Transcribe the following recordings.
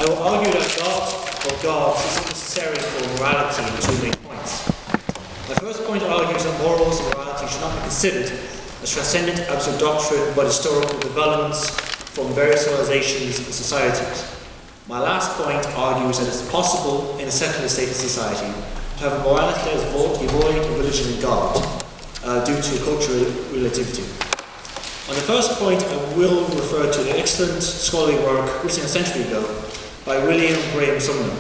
I will argue that God or gods is necessary for morality in two main points. My first point argues that morals and morality should not be considered as transcendent absolute doctrine but historical developments from various civilizations and societies. My last point argues that it is possible in a secular state of society to have a morality that is devoid of religion and God due to cultural relativity. On the first point, I will refer to the excellent scholarly work written a century ago by William Graham Sumner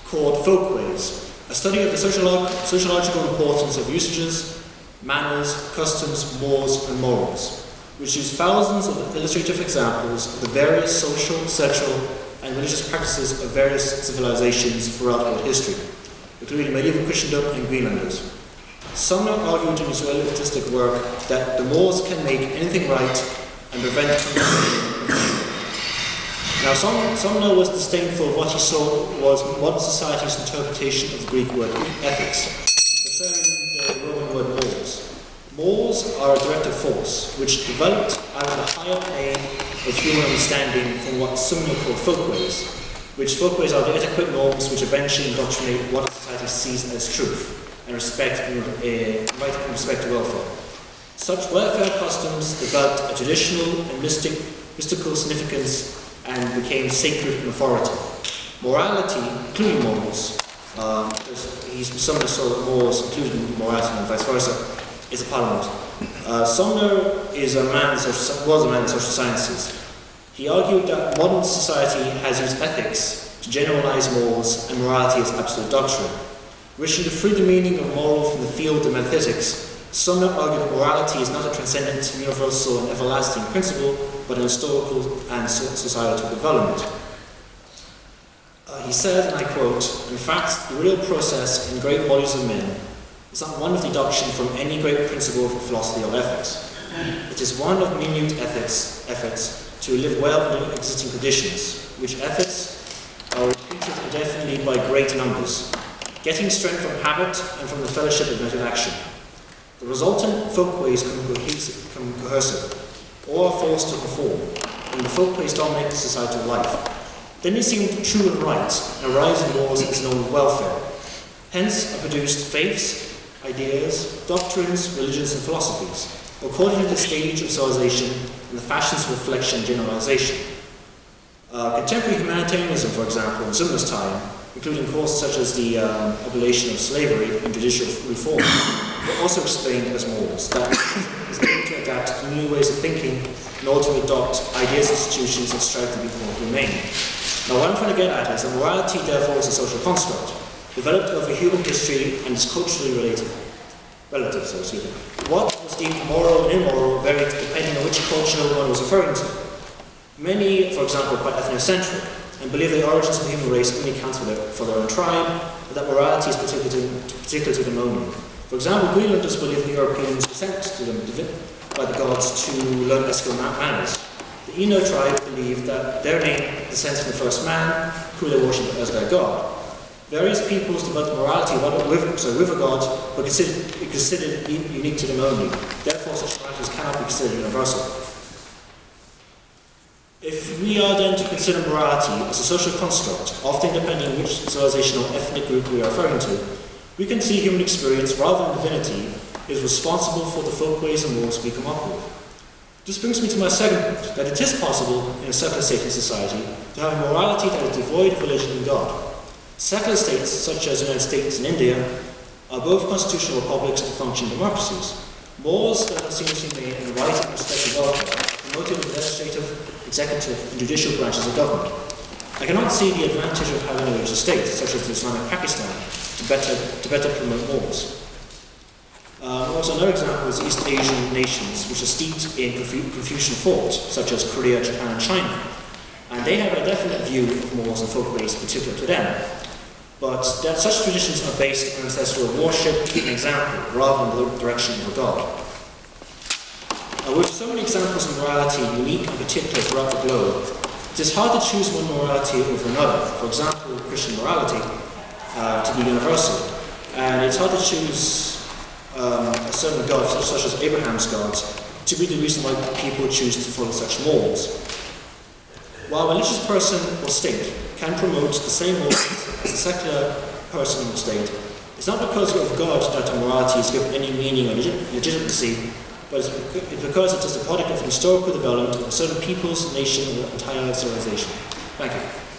called Folkways, a study of the sociological importance of usages, manners, customs, mores, and morals, which use thousands of illustrative examples of the various social, sexual, and religious practices of various civilizations throughout world history, including medieval Christendom and Greenlanders. Sumner argued in his relativistic work that the Moors can make anything right and prevent contamination. Now, Sumner was disdainful of what he saw was modern society's interpretation of the Greek word ethics, referring the Roman word mores. Mores are a directive force, which developed out of the higher plane of human understanding from what Sumner called folkways, which folkways are the etiquette norms which eventually indoctrinate what society sees as truth and respect to welfare. Such welfare customs developed a traditional and mystical significance and became sacred and authoritative. Morality, including morals, Sumner saw that morals, including morality and vice versa, is a parliament. Sumner was a man in social sciences. He argued that modern society has used ethics to generalize morals and morality as absolute doctrine. Wishing to free the meaning of moral from the field of metaphysics, Sumner argued that morality is not a transcendent, universal, and everlasting principle, but an historical and societal development. He said, and I quote, "In fact, the real process in great bodies of men is not one of deduction from any great principle of philosophy or ethics. It is one of minute efforts to live well under existing conditions, which efforts are repeated indefinitely by great numbers, getting strength from habit and from the fellowship of mental action. The resultant folkways become cohesive, all are forced to conform, and the folkways dominate societal life. Then they seem true and right, and arise in laws as known as welfare. Hence are produced faiths, ideas, doctrines, religions, and philosophies, according to the stage of civilization and the fashions of reflection and generalization. Contemporary humanitarianism, for example, in Sumner's time, including courses such as the abolition of slavery and judicial reform, were also explained as morals, that is able to adapt to new ways of thinking in order to adopt ideas and institutions that strive to be more humane. Now, what I'm trying to get at is that morality, therefore, is a social construct, developed over human history and is culturally relative. What was deemed moral and immoral varied depending on which culture one was referring to. Many, for example, are quite ethnocentric and believe the origins of the human race only count for their own tribe, and that morality is particular to them only. For example, Greenlanders believe the Europeans were sent to them by the gods to learn Eskimo manners. The Eno tribe believed that their name descends from the first man, who they worship as their god. Various peoples developed morality with a god, but considered unique to them only. Therefore, such moralities cannot be considered universal. If we are then to consider morality as a social construct, often depending on which civilization or ethnic group we are referring to, we can see human experience, rather than divinity, is responsible for the folkways and laws we come up with. This brings me to my second point, that it is possible in a secular state and society to have a morality that is devoid of religion and God. Secular states, such as the United States and India, are both constitutional republics and functioning democracies. Laws that are seemingly made in the right and respect of welfare are promoted in the legislative, executive, and judicial branches of government. I cannot see the advantage of having a religious state, such as Islamic Pakistan, to better promote laws. Also, another example is East Asian nations, which are steeped in Confucian thought, such as Korea, Japan, and China. And they have a definite view of morals and folkways particular to them. But that such traditions are based on ancestral worship and example, rather than the direction of a god. With so many examples of morality unique and particular throughout the globe, it is hard to choose one morality over another. For example, Christian morality to be universal. And it's hard to choose a certain god, such as Abraham's God, to be the reason why people choose to follow such morals. While a religious person or state can promote the same morals as a secular person in the state. It's not because of God that morality is given any meaning or legitimacy, but it's because it is the product of historical development of a certain people's, nation, or entire civilization. Thank you.